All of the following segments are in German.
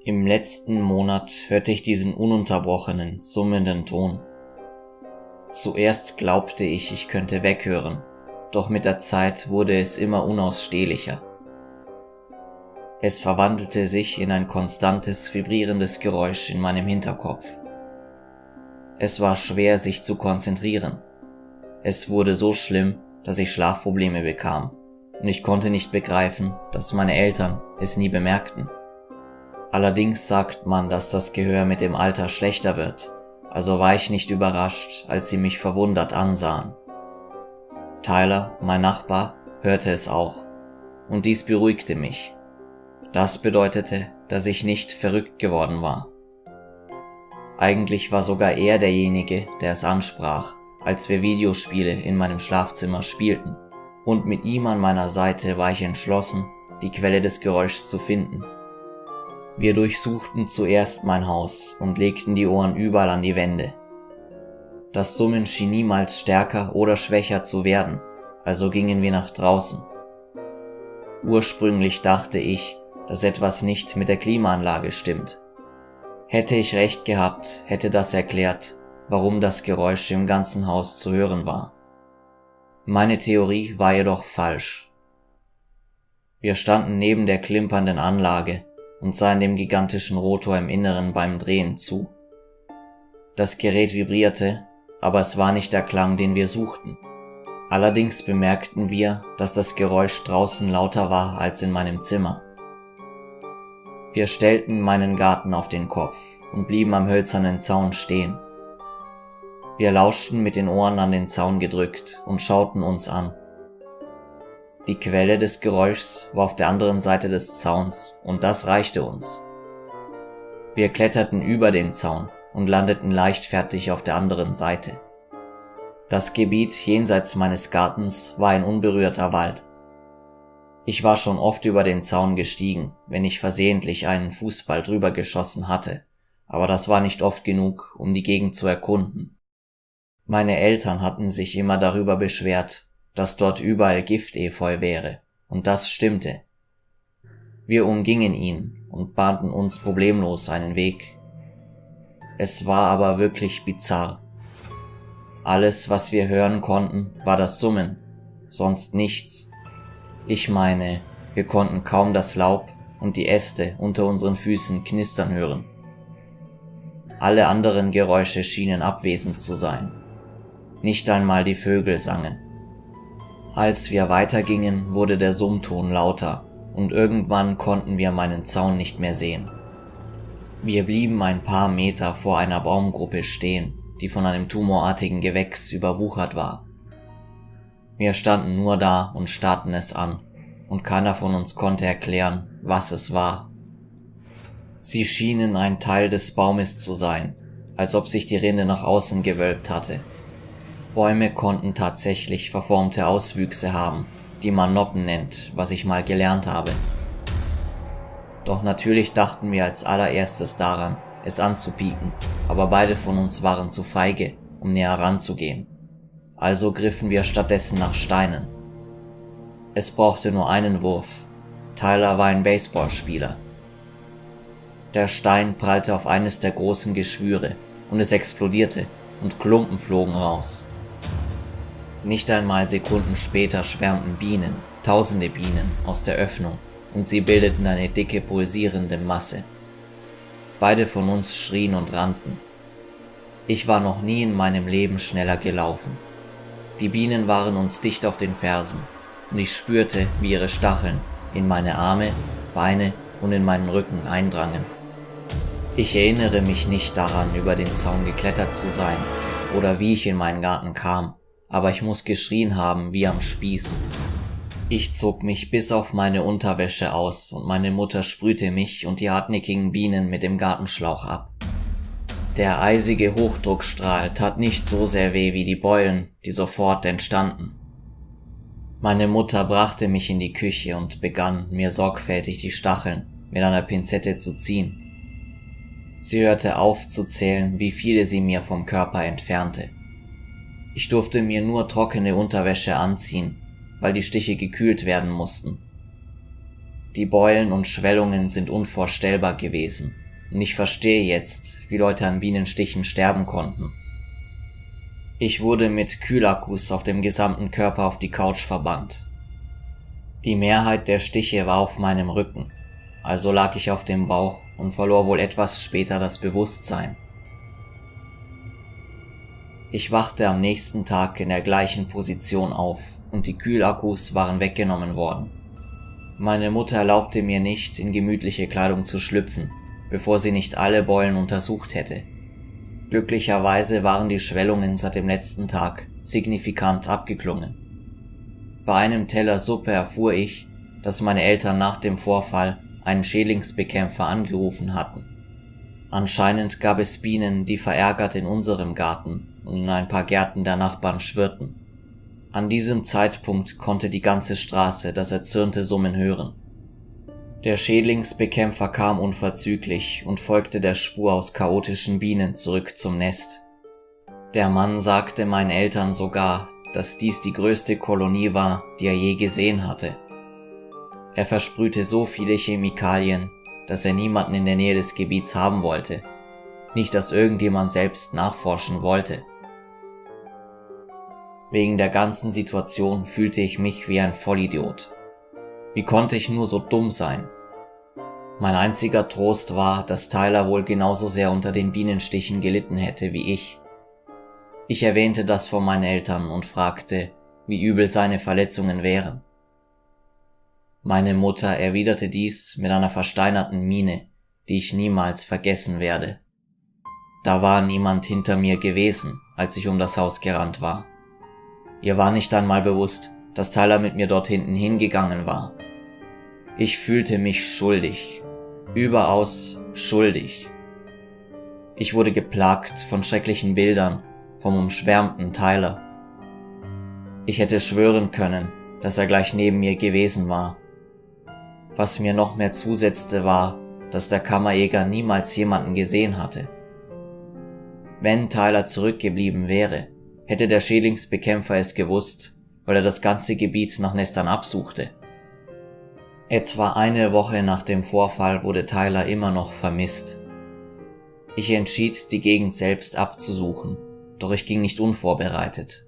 Im letzten Monat hörte ich diesen ununterbrochenen, summenden Ton. Zuerst glaubte ich könnte weghören, doch mit der Zeit wurde es immer unausstehlicher. Es verwandelte sich in ein konstantes, vibrierendes Geräusch in meinem Hinterkopf. Es war schwer, sich zu konzentrieren. Es wurde so schlimm, dass ich Schlafprobleme bekam, und ich konnte nicht begreifen, dass meine Eltern es nie bemerkten. Allerdings sagt man, dass das Gehör mit dem Alter schlechter wird, also war ich nicht überrascht, als sie mich verwundert ansahen. Tyler, mein Nachbar, hörte es auch, und dies beruhigte mich. Das bedeutete, dass ich nicht verrückt geworden war. Eigentlich war sogar er derjenige, der es ansprach, als wir Videospiele in meinem Schlafzimmer spielten, und mit ihm an meiner Seite war ich entschlossen, die Quelle des Geräuschs zu finden. Wir durchsuchten zuerst mein Haus und legten die Ohren überall an die Wände. Das Summen schien niemals stärker oder schwächer zu werden, also gingen wir nach draußen. Ursprünglich dachte ich, dass etwas nicht mit der Klimaanlage stimmt. Hätte ich recht gehabt, hätte das erklärt, warum das Geräusch im ganzen Haus zu hören war. Meine Theorie war jedoch falsch. Wir standen neben der klimpernden Anlage und sahen dem gigantischen Rotor im Inneren beim Drehen zu. Das Gerät vibrierte, aber es war nicht der Klang, den wir suchten. Allerdings bemerkten wir, dass das Geräusch draußen lauter war als in meinem Zimmer. Wir stellten meinen Garten auf den Kopf und blieben am hölzernen Zaun stehen. Wir lauschten mit den Ohren an den Zaun gedrückt und schauten uns an. Die Quelle des Geräuschs war auf der anderen Seite des Zauns und das reichte uns. Wir kletterten über den Zaun und landeten leichtfertig auf der anderen Seite. Das Gebiet jenseits meines Gartens war ein unberührter Wald. Ich war schon oft über den Zaun gestiegen, wenn ich versehentlich einen Fußball drüber geschossen hatte, aber das war nicht oft genug, um die Gegend zu erkunden. Meine Eltern hatten sich immer darüber beschwert, dass dort überall Giftefeu wäre, und das stimmte. Wir umgingen ihn und bahnten uns problemlos einen Weg. Es war aber wirklich bizarr. Alles, was wir hören konnten, war das Summen, sonst nichts. Ich meine, wir konnten kaum das Laub und die Äste unter unseren Füßen knistern hören. Alle anderen Geräusche schienen abwesend zu sein. Nicht einmal die Vögel sangen. Als wir weitergingen, wurde der Summton lauter und irgendwann konnten wir meinen Zaun nicht mehr sehen. Wir blieben ein paar Meter vor einer Baumgruppe stehen, die von einem tumorartigen Gewächs überwuchert war. Wir standen nur da und starrten es an, und keiner von uns konnte erklären, was es war. Sie schienen ein Teil des Baumes zu sein, als ob sich die Rinde nach außen gewölbt hatte. Bäume konnten tatsächlich verformte Auswüchse haben, die man Noppen nennt, was ich mal gelernt habe. Doch natürlich dachten wir als allererstes daran, es anzupieken, aber beide von uns waren zu feige, um näher ranzugehen. Also griffen wir stattdessen nach Steinen. Es brauchte nur einen Wurf. Tyler war ein Baseballspieler. Der Stein prallte auf eines der großen Geschwüre und es explodierte und Klumpen flogen raus. Nicht einmal Sekunden später schwärmten Bienen, tausende Bienen, aus der Öffnung und sie bildeten eine dicke, pulsierende Masse. Beide von uns schrien und rannten. Ich war noch nie in meinem Leben schneller gelaufen. Die Bienen waren uns dicht auf den Fersen und ich spürte, wie ihre Stacheln in meine Arme, Beine und in meinen Rücken eindrangen. Ich erinnere mich nicht daran, über den Zaun geklettert zu sein oder wie ich in meinen Garten kam, aber ich muss geschrien haben wie am Spieß. Ich zog mich bis auf meine Unterwäsche aus und meine Mutter sprühte mich und die hartnäckigen Bienen mit dem Gartenschlauch ab. Der eisige Hochdruckstrahl tat nicht so sehr weh wie die Beulen, die sofort entstanden. Meine Mutter brachte mich in die Küche und begann, mir sorgfältig die Stacheln mit einer Pinzette zu ziehen. Sie hörte auf zu zählen, wie viele sie mir vom Körper entfernte. Ich durfte mir nur trockene Unterwäsche anziehen, weil die Stiche gekühlt werden mussten. Die Beulen und Schwellungen sind unvorstellbar gewesen und ich verstehe jetzt, wie Leute an Bienenstichen sterben konnten. Ich wurde mit Kühlakkus auf dem gesamten Körper auf die Couch verbannt. Die Mehrheit der Stiche war auf meinem Rücken, also lag ich auf dem Bauch und verlor wohl etwas später das Bewusstsein. Ich wachte am nächsten Tag in der gleichen Position auf und die Kühlakkus waren weggenommen worden. Meine Mutter erlaubte mir nicht, in gemütliche Kleidung zu schlüpfen, bevor sie nicht alle Beulen untersucht hätte. Glücklicherweise waren die Schwellungen seit dem letzten Tag signifikant abgeklungen. Bei einem Teller Suppe erfuhr ich, dass meine Eltern nach dem Vorfall einen Schädlingsbekämpfer angerufen hatten. Anscheinend gab es Bienen, die verärgert in unserem Garten und in ein paar Gärten der Nachbarn schwirrten. An diesem Zeitpunkt konnte die ganze Straße das erzürnte Summen hören. Der Schädlingsbekämpfer kam unverzüglich und folgte der Spur aus chaotischen Bienen zurück zum Nest. Der Mann sagte meinen Eltern sogar, dass dies die größte Kolonie war, die er je gesehen hatte. Er versprühte so viele Chemikalien, dass er niemanden in der Nähe des Gebiets haben wollte. Nicht, dass irgendjemand selbst nachforschen wollte. Wegen der ganzen Situation fühlte ich mich wie ein Vollidiot. Wie konnte ich nur so dumm sein? Mein einziger Trost war, dass Tyler wohl genauso sehr unter den Bienenstichen gelitten hätte wie ich. Ich erwähnte das vor meinen Eltern und fragte, wie übel seine Verletzungen wären. Meine Mutter erwiderte dies mit einer versteinerten Miene, die ich niemals vergessen werde. Da war niemand hinter mir gewesen, als ich um das Haus gerannt war. Ihr war nicht einmal bewusst, dass Tyler mit mir dort hinten hingegangen war. Ich fühlte mich schuldig, überaus schuldig. Ich wurde geplagt von schrecklichen Bildern vom umschwärmten Tyler. Ich hätte schwören können, dass er gleich neben mir gewesen war. Was mir noch mehr zusetzte war, dass der Kammerjäger niemals jemanden gesehen hatte. Wenn Tyler zurückgeblieben wäre, hätte der Schädlingsbekämpfer es gewusst, weil er das ganze Gebiet nach Nestern absuchte. Etwa eine Woche nach dem Vorfall wurde Tyler immer noch vermisst. Ich entschied, die Gegend selbst abzusuchen, doch ich ging nicht unvorbereitet.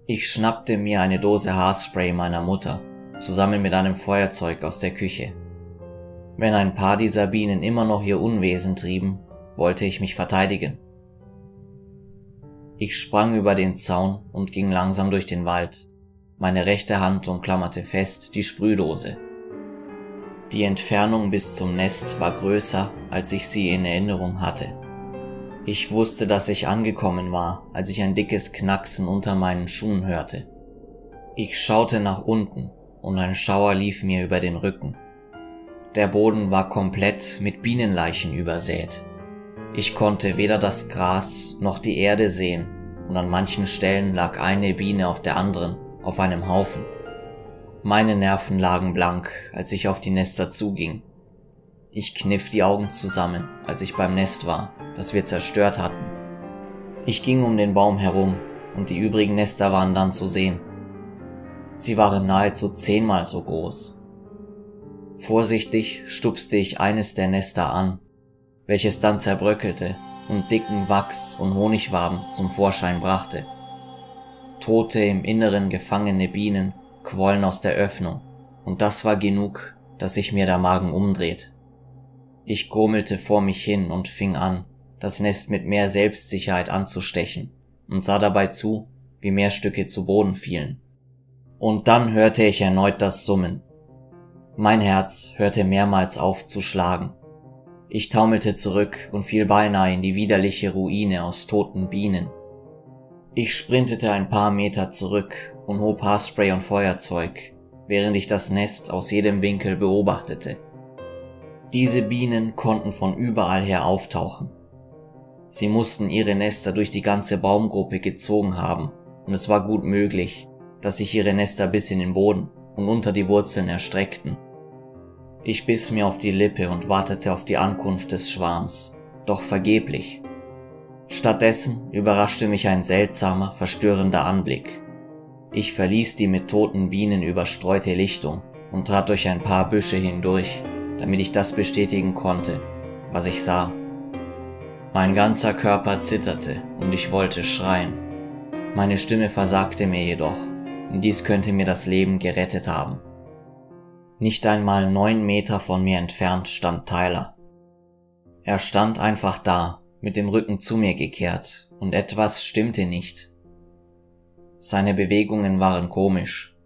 Ich schnappte mir eine Dose Haarspray meiner Mutter, zusammen mit einem Feuerzeug aus der Küche. Wenn ein paar dieser Bienen immer noch ihr Unwesen trieben, wollte ich mich verteidigen. Ich sprang über den Zaun und ging langsam durch den Wald. Meine rechte Hand umklammerte fest die Sprühdose. Die Entfernung bis zum Nest war größer, als ich sie in Erinnerung hatte. Ich wusste, dass ich angekommen war, als ich ein dickes Knacksen unter meinen Schuhen hörte. Ich schaute nach unten und ein Schauer lief mir über den Rücken. Der Boden war komplett mit Bienenleichen übersät. Ich konnte weder das Gras noch die Erde sehen und an manchen Stellen lag eine Biene auf der anderen auf einem Haufen. Meine Nerven lagen blank, als ich auf die Nester zuging. Ich kniff die Augen zusammen, als ich beim Nest war, das wir zerstört hatten. Ich ging um den Baum herum und die übrigen Nester waren dann zu sehen. Sie waren nahezu 10-mal so groß. Vorsichtig stupste ich eines der Nester an, welches dann zerbröckelte und dicken Wachs und Honigwaben zum Vorschein brachte. Tote im Inneren gefangene Bienen quollen aus der Öffnung, und das war genug, dass sich mir der Magen umdreht. Ich grummelte vor mich hin und fing an, das Nest mit mehr Selbstsicherheit anzustechen und sah dabei zu, wie mehr Stücke zu Boden fielen. Und dann hörte ich erneut das Summen. Mein Herz hörte mehrmals auf zu schlagen. Ich taumelte zurück und fiel beinahe in die widerliche Ruine aus toten Bienen. Ich sprintete ein paar Meter zurück und hob Haarspray und Feuerzeug, während ich das Nest aus jedem Winkel beobachtete. Diese Bienen konnten von überall her auftauchen. Sie mussten ihre Nester durch die ganze Baumgruppe gezogen haben, und es war gut möglich, dass sich ihre Nester bis in den Boden und unter die Wurzeln erstreckten. Ich biss mir auf die Lippe und wartete auf die Ankunft des Schwarms, doch vergeblich. Stattdessen überraschte mich ein seltsamer, verstörender Anblick. Ich verließ die mit toten Bienen überstreute Lichtung und trat durch ein paar Büsche hindurch, damit ich das bestätigen konnte, was ich sah. Mein ganzer Körper zitterte und ich wollte schreien. Meine Stimme versagte mir jedoch, und dies könnte mir das Leben gerettet haben. Nicht einmal 9 Meter von mir entfernt stand Tyler. Er stand einfach da, mit dem Rücken zu mir gekehrt, und etwas stimmte nicht. Seine Bewegungen waren komisch.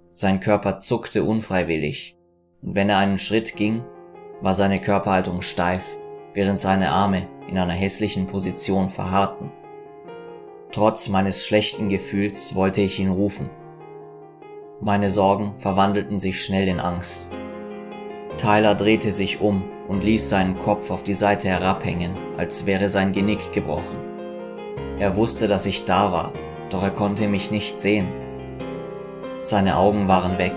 Sein Körper zuckte unfreiwillig, und wenn er einen Schritt ging, war seine Körperhaltung steif, während seine Arme in einer hässlichen Position verharrten. Trotz meines schlechten Gefühls wollte ich ihn rufen. Meine Sorgen verwandelten sich schnell in Angst. Tyler drehte sich um und ließ seinen Kopf auf die Seite herabhängen, als wäre sein Genick gebrochen. Er wusste, dass ich da war, doch er konnte mich nicht sehen. Seine Augen waren weg.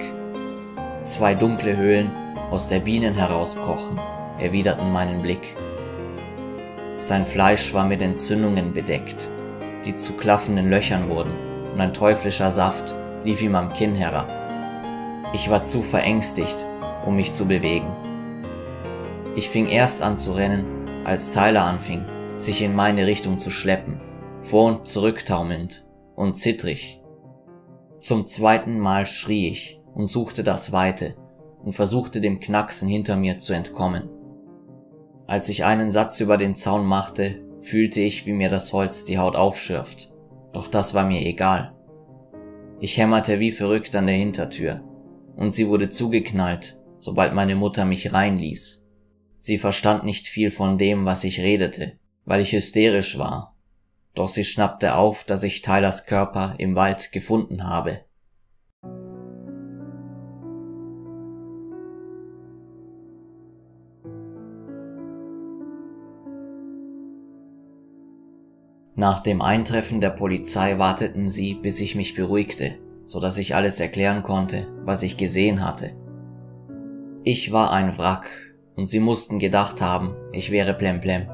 2 dunkle Höhlen, aus der Bienen herauskochen, erwiderten meinen Blick. Sein Fleisch war mit Entzündungen bedeckt, die zu klaffenden Löchern wurden, und ein teuflischer Saft lief ihm am Kinn herab. Ich war zu verängstigt, um mich zu bewegen. Ich fing erst an zu rennen, als Tyler anfing, sich in meine Richtung zu schleppen, vor und zurück taumelnd und zittrig. Zum 2. Mal schrie ich und suchte das Weite und versuchte dem Knacksen hinter mir zu entkommen. Als ich einen Satz über den Zaun machte, fühlte ich, wie mir das Holz die Haut aufschürft, doch das war mir egal. Ich hämmerte wie verrückt an der Hintertür, und sie wurde zugeknallt, sobald meine Mutter mich reinließ. Sie verstand nicht viel von dem, was ich redete, weil ich hysterisch war, doch sie schnappte auf, dass ich Tylers Körper im Wald gefunden habe. Nach dem Eintreffen der Polizei warteten sie, bis ich mich beruhigte, so dass ich alles erklären konnte, was ich gesehen hatte. Ich war ein Wrack, und sie mussten gedacht haben, ich wäre Plemplem.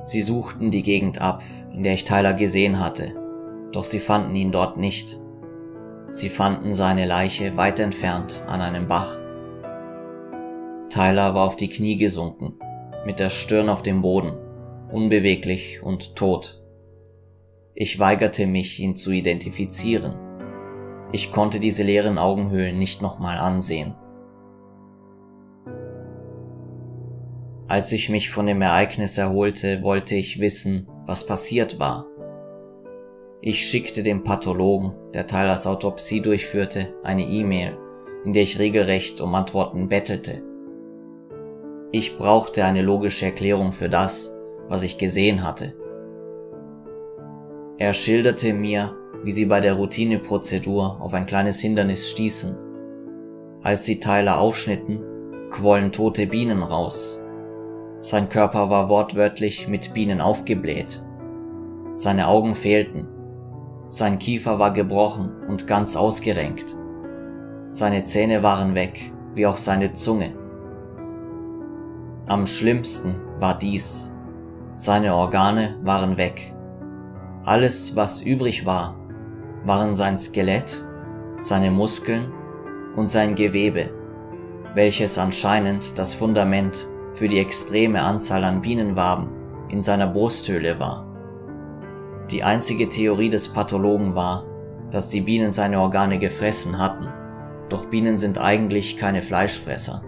Sie suchten die Gegend ab, in der ich Tyler gesehen hatte, doch sie fanden ihn dort nicht. Sie fanden seine Leiche weit entfernt an einem Bach. Tyler war auf die Knie gesunken, mit der Stirn auf dem Boden, unbeweglich und tot. Ich weigerte mich, ihn zu identifizieren. Ich konnte diese leeren Augenhöhlen nicht nochmal ansehen. Als ich mich von dem Ereignis erholte, wollte ich wissen, was passiert war. Ich schickte dem Pathologen, der Tylers Autopsie durchführte, eine E-Mail, in der ich regelrecht um Antworten bettelte. Ich brauchte eine logische Erklärung für das, was ich gesehen hatte. Er schilderte mir, wie sie bei der Routineprozedur auf ein kleines Hindernis stießen. Als sie Tyler aufschnitten, quollen tote Bienen raus. Sein Körper war wortwörtlich mit Bienen aufgebläht. Seine Augen fehlten. Sein Kiefer war gebrochen und ganz ausgerenkt. Seine Zähne waren weg, wie auch seine Zunge. Am schlimmsten war dies: Seine Organe waren weg. Alles, was übrig war, waren sein Skelett, seine Muskeln und sein Gewebe, welches anscheinend das Fundament für die extreme Anzahl an Bienenwaben in seiner Brusthöhle war. Die einzige Theorie des Pathologen war, dass die Bienen seine Organe gefressen hatten, doch Bienen sind eigentlich keine Fleischfresser.